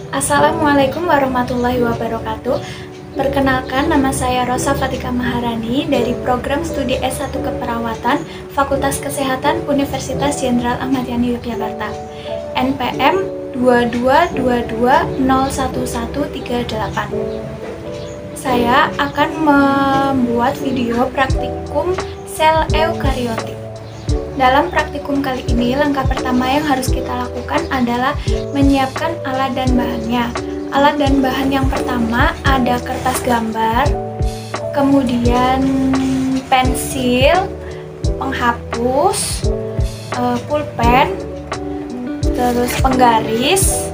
Assalamualaikum warahmatullahi wabarakatuh. Perkenalkan, nama saya Rosa Fatika Maharani dari Program Studi S1 Keperawatan Fakultas Kesehatan Universitas Jenderal Ahmad Yani Yogyakarta. NPM 2222011138. Saya akan membuat video praktikum sel eukariotik. Dalam praktikum kali ini, langkah pertama yang harus kita lakukan adalah menyiapkan alat dan bahannya. Alat dan bahan yang pertama ada kertas gambar, kemudian pensil, penghapus, pulpen, terus penggaris,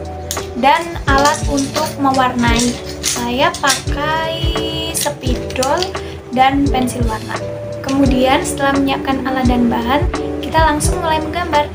dan alat untuk mewarnai. Saya pakai spidol dan pensil warna. Kemudian setelah menyiapkan alat dan bahan, kita langsung mulai menggambar.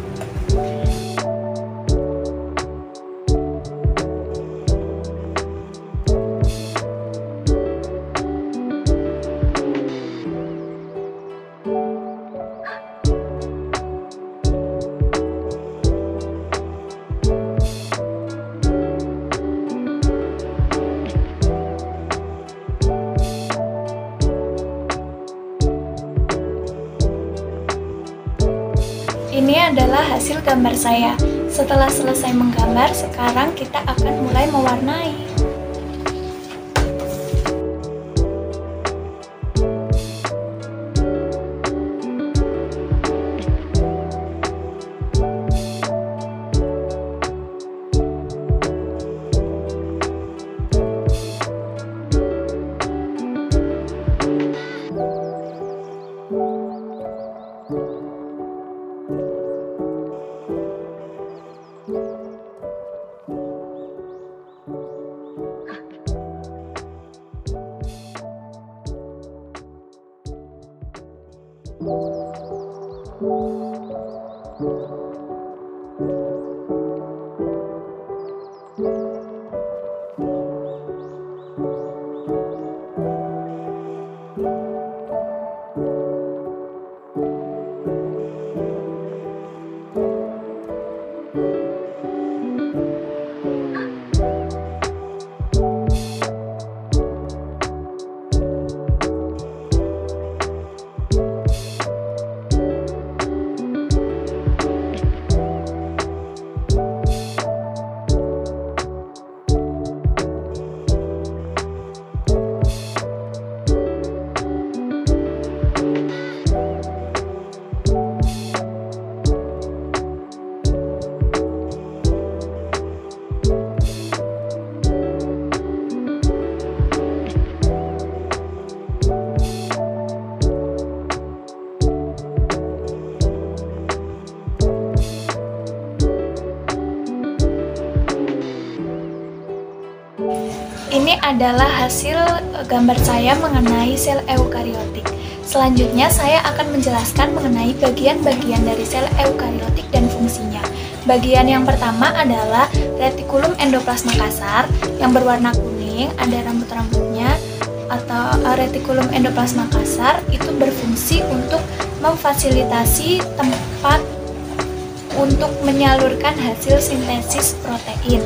Ini adalah hasil gambar saya. Setelah selesai menggambar, sekarang kita akan mulai mewarnai. Ini adalah hasil gambar saya mengenai sel eukariotik. Selanjutnya saya akan menjelaskan mengenai bagian-bagian dari sel eukariotik dan fungsinya. Bagian yang pertama adalah retikulum endoplasma kasar yang berwarna kuning, ada rambut-rambutnya atau retikulum endoplasma kasar itu berfungsi untuk memfasilitasi tempat untuk menyalurkan hasil sintesis protein,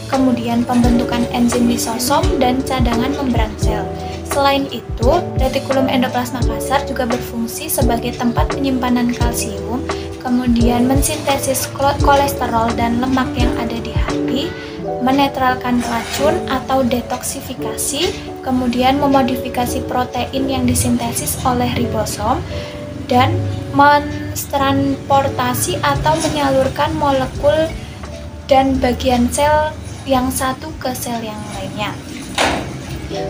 kemudian pembentukan enzim lisosom dan cadangan membran sel. Selain itu, retikulum endoplasma kasar juga berfungsi sebagai tempat penyimpanan kalsium, kemudian mensintesis kolesterol dan lemak yang ada di hati, menetralkan racun atau detoksifikasi, kemudian memodifikasi protein yang disintesis oleh ribosom, dan mentransportasi atau menyalurkan molekul dan bagian sel yang satu ke sel yang lainnya.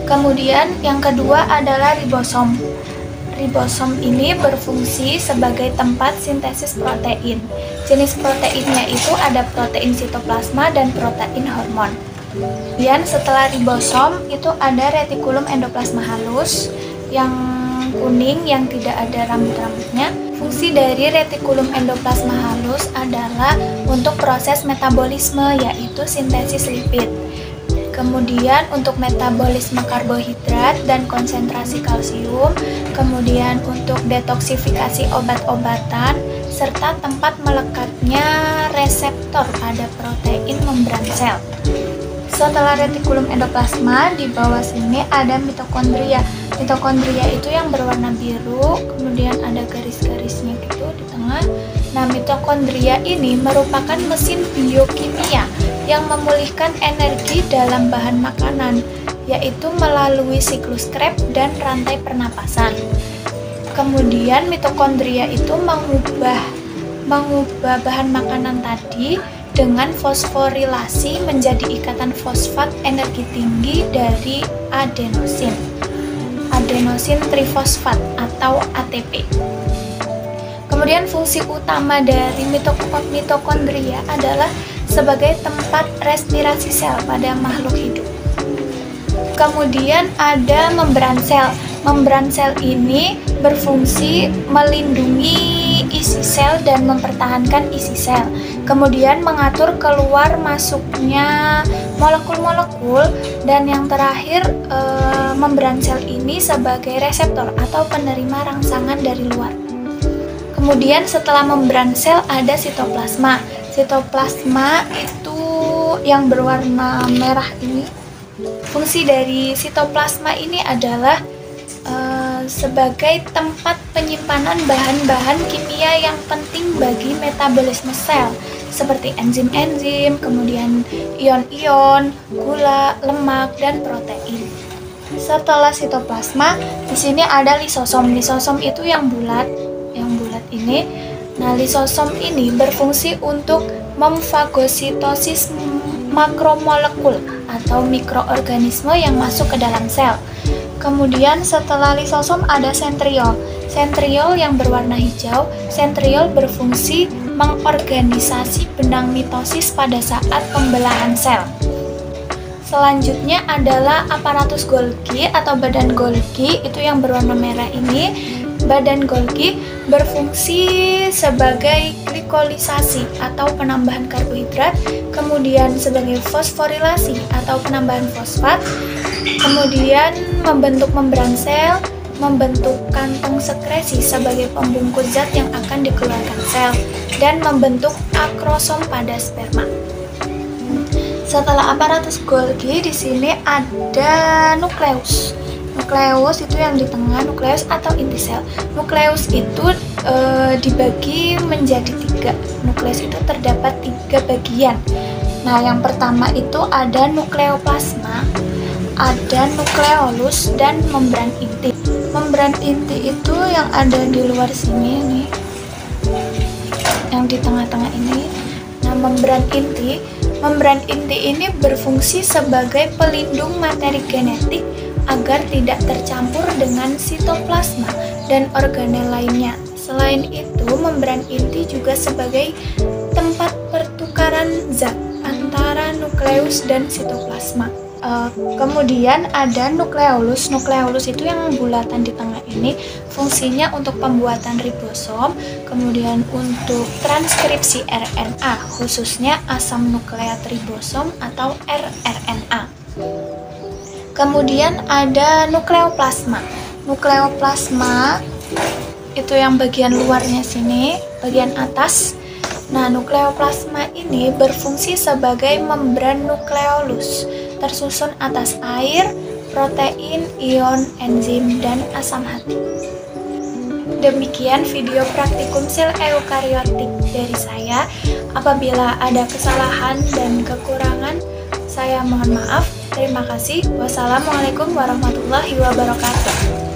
Kemudian yang kedua adalah ribosom. Ribosom ini berfungsi sebagai tempat sintesis protein. Jenis proteinnya itu ada protein sitoplasma dan protein hormon. Kemudian setelah ribosom itu ada retikulum endoplasma halus yang kuning yang tidak ada rambut-rambutnya. Fungsi dari retikulum endoplasma halus adalah untuk proses metabolisme, yaitu sintesis lipid. Kemudian untuk metabolisme karbohidrat dan konsentrasi kalsium, kemudian untuk detoksifikasi obat-obatan, serta tempat melekatnya reseptor pada protein membran sel. Setelah retikulum endoplasma, di bawah sini ada mitokondria. Mitokondria itu yang berwarna biru, kemudian ada garis-garisnya gitu di tengah. Nah, mitokondria ini merupakan mesin biokimia yang memulihkan energi dalam bahan makanan, yaitu melalui siklus Krebs dan rantai pernapasan. Kemudian mitokondria itu mengubah bahan makanan tadi dengan fosforilasi menjadi ikatan fosfat energi tinggi dari adenosin trifosfat atau ATP. Kemudian fungsi utama dari mitokondria adalah sebagai tempat respirasi sel pada makhluk hidup. Kemudian ada membran sel. Membran sel ini berfungsi melindungi isi sel dan mempertahankan isi sel. Kemudian mengatur keluar masuknya molekul-molekul, dan yang terakhir membran sel ini sebagai reseptor atau penerima rangsangan dari luar. Kemudian setelah membran sel ada sitoplasma. Sitoplasma itu yang berwarna merah ini. Fungsi dari sitoplasma ini adalah sebagai tempat penyimpanan bahan-bahan kimia yang penting bagi metabolisme sel, seperti enzim-enzim, kemudian ion-ion, gula, lemak, dan protein. Setelah sitoplasma, di sini ada lisosom. Lisosom itu yang bulat ini. Nah, lisosom ini berfungsi untuk memfagositosis makromolekul atau mikroorganisme yang masuk ke dalam sel. Kemudian setelah lisosom ada sentriol. Sentriol yang berwarna hijau. Sentriol berfungsi mengorganisasi benang mitosis pada saat pembelahan sel. Selanjutnya adalah aparatus Golgi atau badan Golgi, itu yang berwarna merah ini. Badan Golgi berfungsi sebagai glikolisasi atau penambahan karbohidrat, kemudian sebagai fosforilasi atau penambahan fosfat, kemudian membentuk membran sel, membentuk kantong sekresi sebagai pembungkus zat yang akan dikeluarkan sel, dan membentuk akrosom pada sperma. Setelah aparatus Golgi, di sini ada nukleus. Nukleus itu yang di tengah, nukleus atau inti sel. Nukleus itu dibagi menjadi 3. Nukleus itu terdapat 3 bagian. Nah, yang pertama itu ada nukleoplasma, ada nukleolus, dan membran inti. Membran inti itu yang ada di luar sini nih, yang di tengah-tengah ini. Nah, membran inti ini berfungsi sebagai pelindung materi genetik agar tidak tercampur dengan sitoplasma dan organel lainnya. Selain itu, membran inti juga sebagai tempat pertukaran zat antara nukleus dan sitoplasma. Kemudian ada nukleolus. Nukleolus itu yang bulatan di tengah ini, fungsinya untuk pembuatan ribosom, kemudian untuk transkripsi RNA, khususnya asam nukleat ribosom atau rRNA. Kemudian ada nukleoplasma. Nukleoplasma itu yang bagian luarnya sini, bagian atas. Nah, nukleoplasma ini berfungsi sebagai membran nukleolus, tersusun atas air, protein, ion, enzim, dan asam hati. Demikian video praktikum sel eukariotik dari saya. Apabila ada kesalahan dan kekurangan, saya mohon maaf. Terima kasih. Wassalamualaikum warahmatullahi wabarakatuh.